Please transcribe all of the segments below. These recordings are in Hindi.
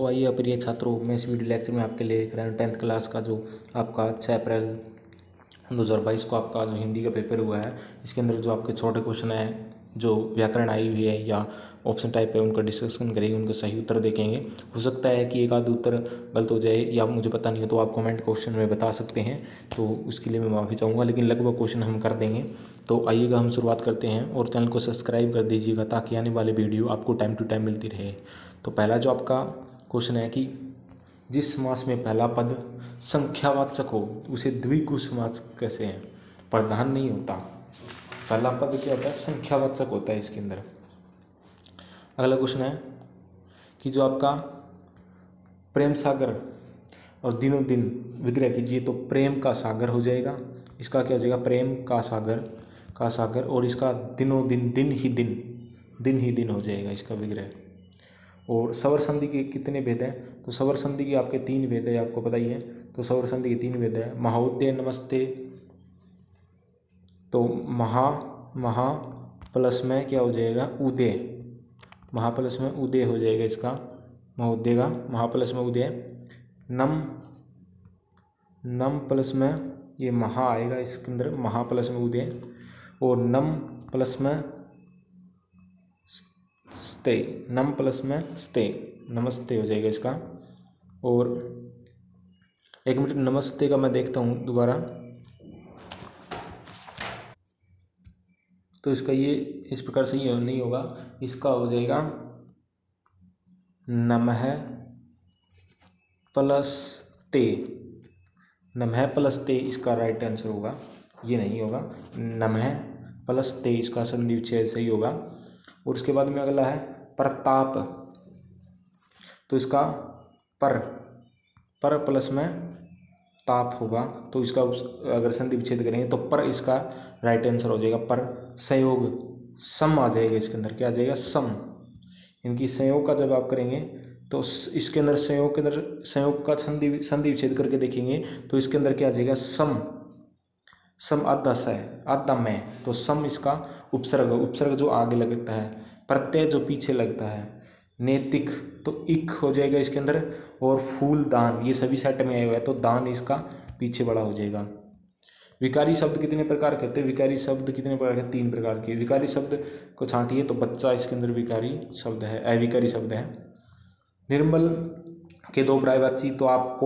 तो आइए प्रिय छात्रों, मैं इस वीडियो लेक्चर में आपके लिए लेकर आया हूँ 10th क्लास का जो आपका 6 अप्रैल 2022 को आपका जो हिंदी का पेपर हुआ है। इसके अंदर जो आपके छोटे क्वेश्चन हैं, जो व्याकरण आई हुई है या ऑप्शन टाइप है, उनका डिस्कशन करेंगे, उनका सही उत्तर देखेंगे। हो सकता है कि एक आध उत्तर गलत हो जाए या मुझे पता नहीं हो तो आप कमेंट क्वेश्चन में बता सकते हैं, तो उसके लिए मैं माफ़ी चाहूँगा, लेकिन लगभग क्वेश्चन हम कर देंगे। तो आइएगा हम शुरुआत करते हैं और चैनल को सब्सक्राइब कर दीजिएगा ताकि आने वाली वीडियो आपको टाइम टू टाइम मिलती रहे। तो पहला जो आपका क्वेश्चन है कि जिस समास में पहला पद संख्यावाचक हो उसे द्विगु समास कैसे है। प्रधान नहीं होता, पहला पद क्या होता है, संख्यावाचक होता है इसके अंदर। अगला क्वेश्चन है कि जो आपका प्रेम सागर और दिनों दिन विग्रह कीजिए, तो प्रेम का सागर हो जाएगा, इसका क्या हो जाएगा, प्रेम का सागर और इसका दिनों दिन दिन ही दिन हो जाएगा इसका विग्रह। और स्वर संधि के कितने भेद हैं, तो स्वर संधि के आपके 3 भेद है, आपको पता ही है। तो स्वर संधि के 3 भेद है, महोदय नमस्ते, तो महा प्लस में क्या हो जाएगा, उदय, महा प्लस में उदय हो जाएगा इसका, महोदय का महा प्लस में उदय। नम प्लस में ये महा आएगा इसके अंदर, महा प्लस में उदय, और नम प्लस में स्ते, नम प्लस में स्ते, नमस्ते हो जाएगा इसका। और एक मिनट, नमस्ते का मैं देखता हूँ दोबारा, तो इसका ये इस प्रकार से ये नहीं होगा, इसका हो जाएगा नमः प्लस ते, नमः प्लस ते इसका राइट आंसर होगा, ये नहीं होगा, नमः प्लस ते इसका संधि विच्छेद सही होगा। और उसके बाद में अगला है प्रताप, तो इसका पर प्लस में ताप होगा, तो इसका अगर संधि विच्छेद करेंगे तो पर इसका राइट आंसर हो जाएगा। पर संयोग सम आ जाएगा इसके अंदर, क्या आ जाएगा, सम। इनकी संयोग का जब आप करेंगे तो इसके अंदर संयोग का संधि विच्छेद करके देखेंगे तो इसके अंदर क्या आ जाएगा, सम आधा स है, आधा में, तो सम इसका उपसर्ग जो आगे लगता है, प्रत्यय जो पीछे लगता है, नैतिक तो इक हो जाएगा इसके अंदर, और फूल दान ये सभी सेट में आए हुए हैं, तो दान इसका पीछे बड़ा हो जाएगा। विकारी शब्द कितने प्रकार के होते हैं, विकारी शब्द कितने प्रकार के, 3 प्रकार के। विकारी शब्द को छांटिए तो बच्चा इसके अंदर विकारी शब्द है, अविकारी शब्द है। निर्मल के 2 पर्यायवाची, तो आप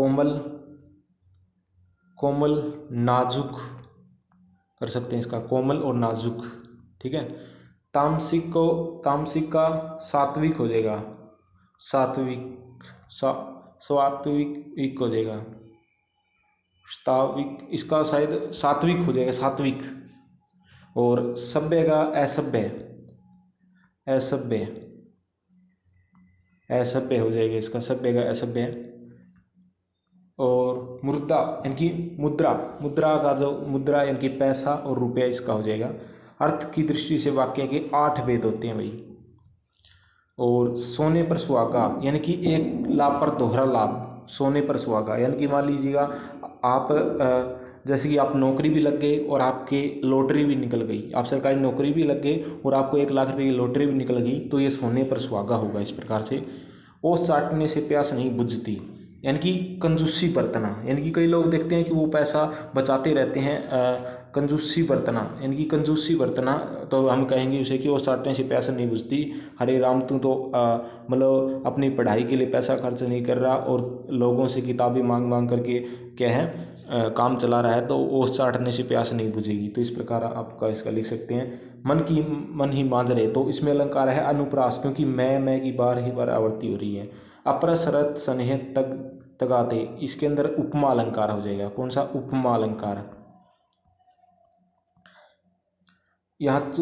कोमल नाजुक कर सकते हैं, इसका कोमल और नाजुक, ठीक है। तामसिक का सात्विक हो जाएगा, सात्विक हो जाएगा, सात्विक इसका शायद सात्विक हो जाएगा, सात्विक। और सभ्य का असभ्य हो जाएगा इसका, सभ्य का असभ्य। और मुद्रा यानी मुद्रा का जो मुद्रा यानी पैसा और रुपया, इसका हो जाएगा। अर्थ की दृष्टि से वाक्य के 8 भेद होते हैं भाई। और सोने पर सुहागा यानी कि एक लाभ पर दोहरा लाभ, सोने पर सुहागा यानी कि मान लीजिएगा आप जैसे कि आप नौकरी भी लग गए और आपके लॉटरी भी निकल गई, आप सरकारी नौकरी भी लग गए और आपको 1 लाख रुपये की लॉटरी भी निकल गई, तो ये सोने पर सुहागा होगा इस प्रकार से। ओस चाटने से प्यास नहीं बुझती यानी कि कंजूसी बरतना, यानी कि कई लोग देखते हैं कि वो पैसा बचाते रहते हैं, कंजूसी बरतना यानी कि कंजूसी बरतना, तो हम कहेंगे उसे कि वो चाटने से प्यास नहीं बुझती। हरे राम, तू तो मतलब अपनी पढ़ाई के लिए पैसा खर्च नहीं कर रहा और लोगों से किताबें मांग करके क्या है काम चला रहा है, तो ओस चाटने से प्यास नहीं बुझेगी। तो इस प्रकार आपका इसका लिख सकते हैं। मन ही मांजरे, तो इसमें अलंकार है अनुप्रास, क्योंकि मैं की बार ही बार आवृत्ति हो रही है। अपरसरत स्नेह तगाते, इसके अंदर उपमा अलंकार हो जाएगा। कौन सा, उपमा अलंकार। यहाँ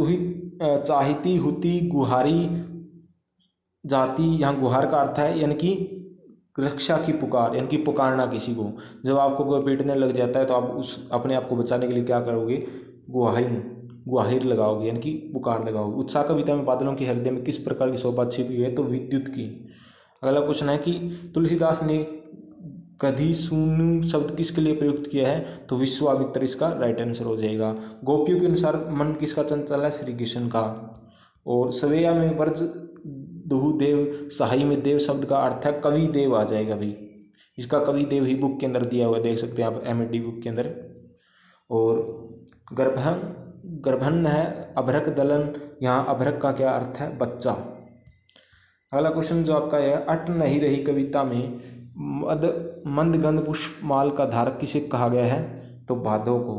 चाहती हुती गुहारी जाति, यहाँ गुहार का अर्थ है यानी कि रक्षा की पुकार, यानी कि पुकारना किसी को। जब आपको कोई पीटने लग जाता है तो आप उस अपने आप को बचाने के लिए क्या करोगे, गुहाहिर लगाओगे यानी कि पुकार लगाओगे। उत्साह कविता में बादलों के हृदय में किस प्रकार की शोभा छिपी हुई है, तो विद्युत की। अगला क्वेश्चन है कि तुलसीदास ने कधी सुनु शब्द किसके लिए प्रयुक्त किया है, तो विश्वामित्र इसका राइट आंसर हो जाएगा। गोपियों के अनुसार मन किसका चंचल है, श्री कृष्ण का। और सवैया में दुहु देव सहाई में देव शब्द का अर्थ है कवि देव आ जाएगा भाई। इसका कवि देव ही बुक के अंदर दिया हुआ है, देख सकते हैं आप एमएडी बुक के अंदर। और गर्भन है अभ्रक दलन, यहाँ अभ्रक का क्या अर्थ है? बच्चा। अगला क्वेश्चन जो आपका है, अट नहीं रही कविता में मंद गंध पुष्पमाल का धारक किसे कहा गया है? तो भादो को।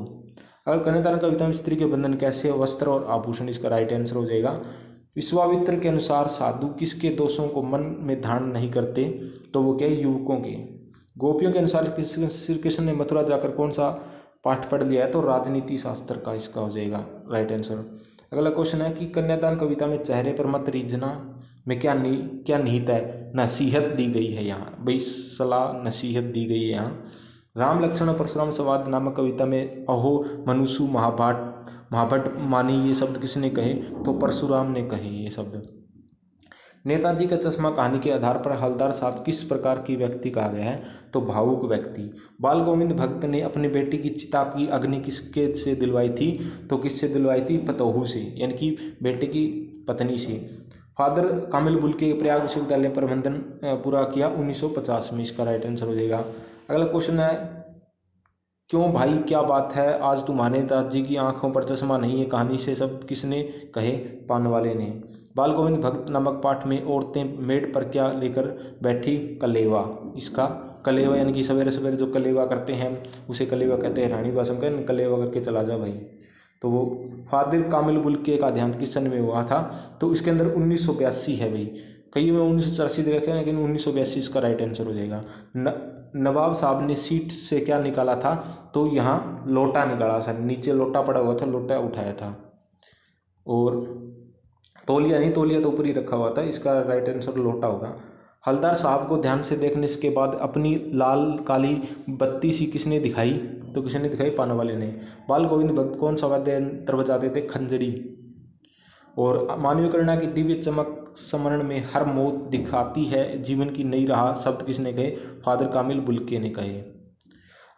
अगर कन्यादान कविता में स्त्री के बंधन कैसे? वस्त्र और आभूषण, इसका राइट आंसर हो जाएगा। विश्वामित्र के अनुसार साधु किसके दोषों को मन में धारण नहीं करते? तो वो क्या? युवकों के। गोपियों के अनुसार श्री कृष्ण ने मथुरा जाकर कौन सा पाठ पढ़ लिया है? तो राजनीति शास्त्र का, इसका हो जाएगा राइट आंसर। अगला क्वेश्चन है कि कन्यादान कविता में चेहरे पर मत रीझना में क्या निहित है? नसीहत दी गई है यहाँ भाई, सलाह नसीहत दी गई है यहाँ। राम लक्ष्मण और परशुराम संवाद नामक कविता में अहो मनुष्य महाभट मानी ये शब्द किसने कहे? तो परशुराम ने कहे ये शब्द। नेताजी का चश्मा कहानी के आधार पर हवलदार साहब किस प्रकार की व्यक्ति कहा गया है? तो भावुक व्यक्ति। बाल गोविंद भक्त ने अपनी बेटी की चिता की अग्नि किसके से दिलवाई थी? तो किससे दिलवाई थी? पतोहू से, यानी कि बेटे की पत्नी से। फादर कामिल बुल्के प्रयाग विश्वविद्यालय प्रबंधन पूरा किया 1950 में, इसका राइट आंसर हो जाएगा। अगला क्वेश्चन है, क्यों भाई क्या बात है आज तुम्हारे दादाजी की आंखों पर चश्मा नहीं है? कहानी से शब्द किसने कहे? पानवाले ने। बाल गोविंद भक्त नामक पाठ में औरतें मेड पर क्या लेकर बैठी? कलेवा। इसका कलेवा यानी कि सवेरे सवेरे जो कलेवा करते हैं उसे कलेवा कहते हैं। रानी भाषा में कलेवा करके चला जा भाई। तो वो फादर कामिल बुल्के का देहांत किस सन में हुआ था? तो इसके अंदर 1982 है भाई। कई में 1984 देखे हैं लेकिन 1982 इसका राइट आंसर हो जाएगा। नवाब साहब ने सीट से क्या निकाला था? तो यहाँ लोटा निकाला था, नीचे लोटा पड़ा हुआ था, लोटा उठाया था। और तौलिया नहीं, तौलिया तो ऊपर ही रखा हुआ था, इसका राइट आंसर लोटा होगा। हवलदार साहब को ध्यान से देखने के बाद अपनी लाल काली बत्ती सी किसने दिखाई? तो किसने दिखाई? पानवाले ने। बाल गोविंद भक्त कौन सा वाद्य यंत्र बजाते थे? खंजरी। और मानवीय करुणा की दिव्य चमक स्मरण में हर मौत दिखाती है जीवन की नई राह, शब्द किसने कहे? फादर कामिल बुल्के ने कहे।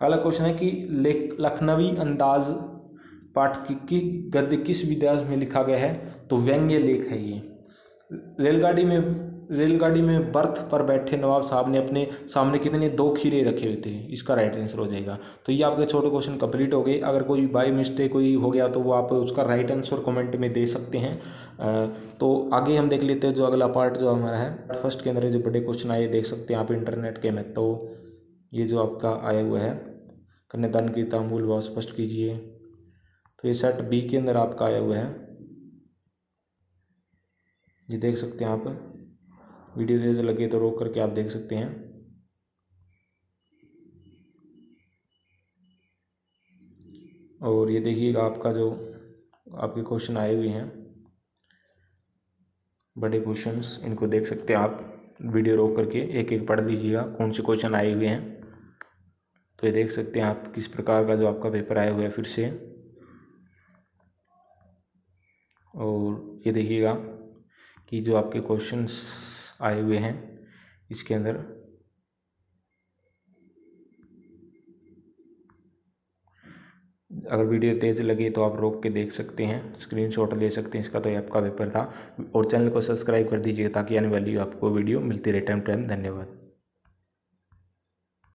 अगला क्वेश्चन है कि लखनवी अंदाज पाठ की गद्य किस विधा में लिखा गया है? तो व्यंग्य लेख है ये। रेलगाड़ी में बर्थ पर बैठे नवाब साहब ने अपने सामने कितने? 2 खीरे रखे हुए थे, इसका राइट आंसर हो जाएगा। तो ये आपके छोटे क्वेश्चन कंप्लीट हो गए। अगर कोई बाय मिस्टेक कोई हो गया तो वो आप उसका राइट आंसर कमेंट में दे सकते हैं। तो आगे हम देख लेते हैं जो अगला पार्ट जो हमारा है। फर्स्ट के अंदर जो बड़े क्वेश्चन आए देख सकते हैं आप इंटरनेट के में। तो ये जो आपका आया हुआ है, कन्यादान की तांबूल भाव स्पष्ट कीजिए। तो ये सेट बी के अंदर आपका आया हुआ है, ये देख सकते हैं आप। वीडियो जैसे लगे तो रोक करके आप देख सकते हैं। और ये देखिएगा आपका जो आपके क्वेश्चन आए हुए हैं बड़े क्वेश्चंस, इनको देख सकते हैं आप। वीडियो रोक करके एक एक पढ़ लीजिएगा कौन से क्वेश्चन आए हुए हैं। तो ये देख सकते हैं आप किस प्रकार का जो आपका पेपर आया हुआ है फिर से। और ये देखिएगा कि जो आपके क्वेश्चंस आए हुए हैं इसके अंदर अगर वीडियो तेज़ लगे तो आप रोक के देख सकते हैं, स्क्रीनशॉट ले सकते हैं इसका। तो ये आपका पेपर था। और चैनल को सब्सक्राइब कर दीजिए ताकि आने वाली आपको वीडियो मिलती रहे टाइम टाइम। धन्यवाद।